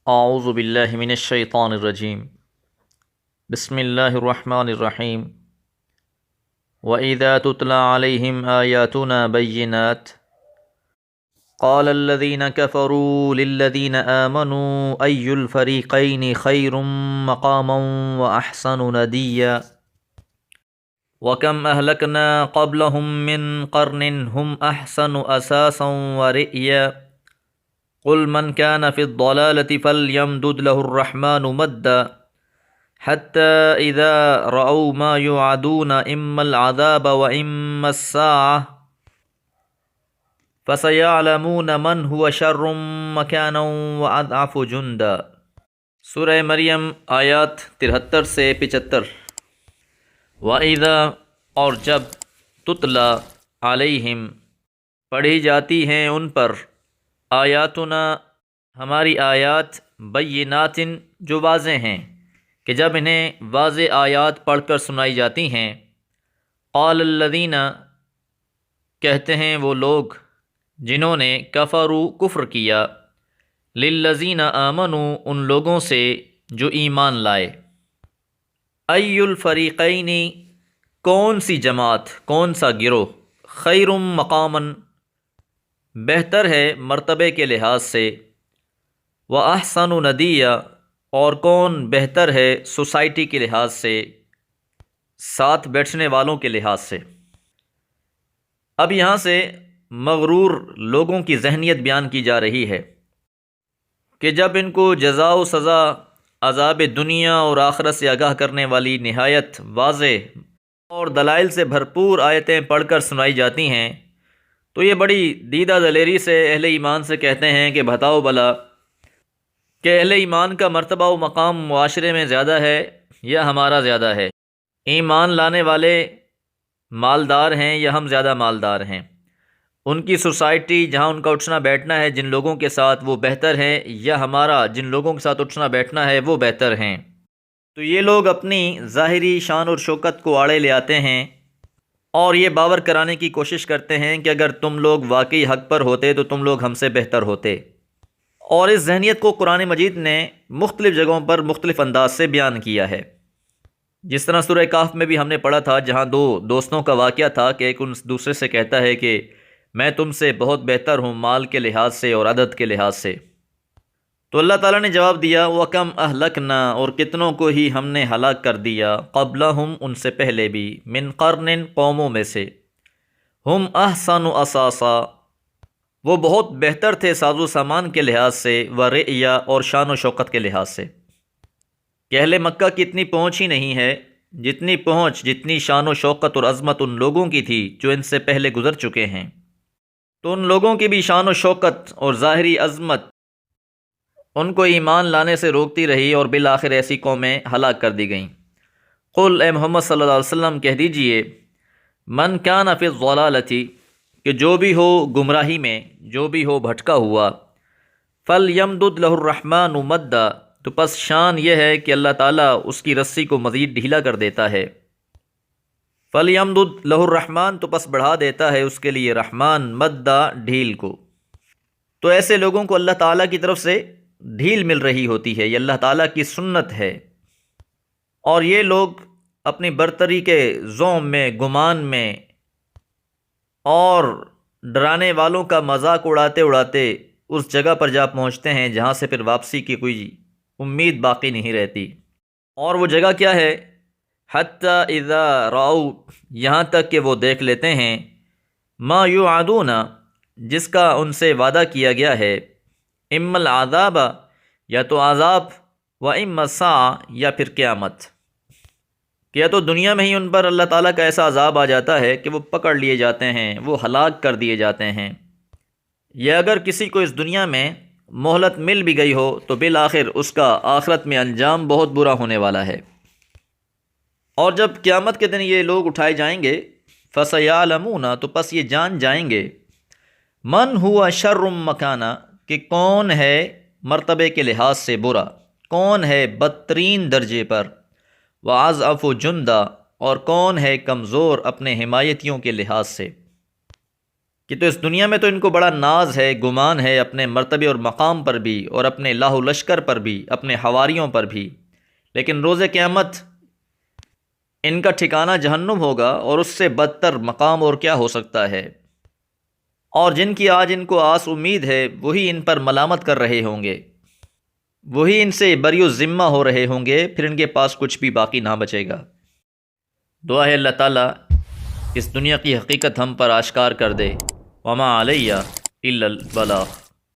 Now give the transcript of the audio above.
اعوذ باللہ من الشیطان الرجیم بسم اللہ الرحمن الرحیم وَإِذَا تُتْلَى عَلَيْهِمْ آيَاتُنَا بَيِّنَاتٍ قَالَ الَّذِينَ كَفَرُوا لِلَّذِينَ آمَنُوا أَيُّ الْفَرِيقَيْنِ خَيْرٌ مَقَامًا وَأَحْسَنُ نَدِيًّا وَكَمْ أَهْلَكْنَا قَبْلَهُمْ مِنْ قَرْنٍ هُمْ أَحْسَنُ أَثَاثًا وَرِئْيًا قُلْ مَنْ كَانَ فِي الضَّلَالَةِ فَلْيَمْدُدْ لَهُ الرَّحْمَنُ مَدًّا حتى إذا رأوا ما يوعدون إما العذاب وإما الساعة فسيعلمون من هو شر مكانا وأضعف جندا۔ سورہ مریم آیات 73 سے 75۔ وَإِذَا اور جب تتلا علیہم پڑھی جاتی ہیں ان پر آیاتنا ہماری آیات بینات جو واضح ہیں، کہ جب انہیں واضح آیات پڑھ کر سنائی جاتی ہیں، قال الذین کہتے ہیں وہ لوگ جنہوں نے کفروا کفر کیا، للذین آمنوا ان لوگوں سے جو ایمان لائے، ای الفریقین کون سی جماعت، کون سا گروہ، خیر مقاماً بہتر ہے مرتبے کے لحاظ سے، واحسن ندیہ اور کون بہتر ہے سوسائٹی کے لحاظ سے، ساتھ بیٹھنے والوں کے لحاظ سے۔ اب یہاں سے مغرور لوگوں کی ذہنیت بیان کی جا رہی ہے کہ جب ان کو جزا و سزا عذاب دنیا اور آخرت سے آگاہ کرنے والی نہایت واضح اور دلائل سے بھرپور آیتیں پڑھ کر سنائی جاتی ہیں، تو یہ بڑی دیدہ دلیری سے اہل ایمان سے کہتے ہیں کہ بتاؤ بھلا کہ اہل ایمان کا مرتبہ و مقام معاشرے میں زیادہ ہے یا ہمارا زیادہ ہے؟ ایمان لانے والے مالدار ہیں یا ہم زیادہ مالدار ہیں؟ ان کی سوسائٹی جہاں ان کا اٹھنا بیٹھنا ہے جن لوگوں کے ساتھ، وہ بہتر ہیں یا ہمارا جن لوگوں کے ساتھ اٹھنا بیٹھنا ہے وہ بہتر ہیں؟ تو یہ لوگ اپنی ظاہری شان اور شوکت کو آڑے لے آتے ہیں اور یہ باور کرانے کی کوشش کرتے ہیں کہ اگر تم لوگ واقعی حق پر ہوتے تو تم لوگ ہم سے بہتر ہوتے، اور اس ذہنیت کو قرآن مجید نے مختلف جگہوں پر مختلف انداز سے بیان کیا ہے۔ جس طرح سورہ کہف میں بھی ہم نے پڑھا تھا، جہاں دو دوستوں کا واقعہ تھا کہ ایک ان دوسرے سے کہتا ہے کہ میں تم سے بہت بہتر ہوں مال کے لحاظ سے اور عدد کے لحاظ سے، تو اللہ تعالیٰ نے جواب دیا وَكَمْ أَهْلَكْنَا اور کتنوں کو ہی ہم نے ہلاک کر دیا، قبلہم ان سے پہلے بھی، من قرن قوموں میں سے، ہم احسن اثاثا وہ بہت بہتر تھے ساز و سامان کے لحاظ سے، ورعیا اور شان و شوکت کے لحاظ سے، کہ اہل مکہ کی اتنی پہنچ ہی نہیں ہے جتنی پہنچ، جتنی شان و شوکت اور عظمت ان لوگوں کی تھی جو ان سے پہلے گزر چکے ہیں۔ تو ان لوگوں کی بھی شان و شوکت اور ظاہری عظمت ان کو ایمان لانے سے روکتی رہی اور بالآخر ایسی قومیں ہلاک کر دی گئیں۔ قل اے محمد صلی اللہ علیہ وسلم کہہ دیجئے، من کان فی الضلالۃ کہ جو بھی ہو گمراہی میں، جو بھی ہو بھٹکا ہوا، فلیمدد لہ الرحمن مدا تو پس شان یہ ہے کہ اللہ تعالیٰ اس کی رسی کو مزید ڈھیلا کر دیتا ہے، فلیمدد لہ الرحمن تو پس بڑھا دیتا ہے اس کے لیے رحمان مدا ڈھیل کو۔ تو ایسے لوگوں کو اللہ تعالیٰ کی طرف سے ڈھیل مل رہی ہوتی ہے، یہ اللہ تعالیٰ کی سنت ہے، اور یہ لوگ اپنی برتری کے زوم میں، گمان میں اور ڈرانے والوں کا مذاق اڑاتے اڑاتے اس جگہ پر جا پہنچتے ہیں جہاں سے پھر واپسی کی کوئی امید باقی نہیں رہتی۔ اور وہ جگہ کیا ہے؟ حتیٰ اذا راؤ یہاں تک کہ وہ دیکھ لیتے ہیں، ما یوعدون جس کا ان سے وعدہ کیا گیا ہے، اما العذاب یا تو عذاب، و اما الساعہ یا پھر قیامت، کہ یا تو دنیا میں ہی ان پر اللہ تعالیٰ کا ایسا عذاب آ جاتا ہے کہ وہ پکڑ لیے جاتے ہیں، وہ ہلاک کر دیے جاتے ہیں، یا اگر کسی کو اس دنیا میں مہلت مل بھی گئی ہو تو بالآخر اس کا آخرت میں انجام بہت برا ہونے والا ہے۔ اور جب قیامت کے دن یہ لوگ اٹھائے جائیں گے، فَسَيَعْلَمُونَ تو پس یہ جان جائیں گے، من ہوا شر مکانہ کہ کون ہے مرتبے کے لحاظ سے برا، کون ہے بدترین درجے پر، وَأَضْعَفُ جُنْدًا اور کون ہے کمزور اپنے حمایتیوں کے لحاظ سے۔ کہ تو اس دنیا میں تو ان کو بڑا ناز ہے، گمان ہے اپنے مرتبے اور مقام پر بھی، اور اپنے لاہ و لشکر پر بھی، اپنے حواریوں پر بھی، لیکن روز قیامت ان کا ٹھکانہ جہنم ہوگا، اور اس سے بدتر مقام اور کیا ہو سکتا ہے۔ اور جن کی آج ان کو آس امید ہے وہی ان پر ملامت کر رہے ہوں گے، وہی ان سے بری ذمہ ہو رہے ہوں گے، پھر ان کے پاس کچھ بھی باقی نہ بچے گا۔ دعا ہے اللہ تعالیٰ اس دنیا کی حقیقت ہم پر آشکار کر دے۔ وما علیہ الا البلاغ۔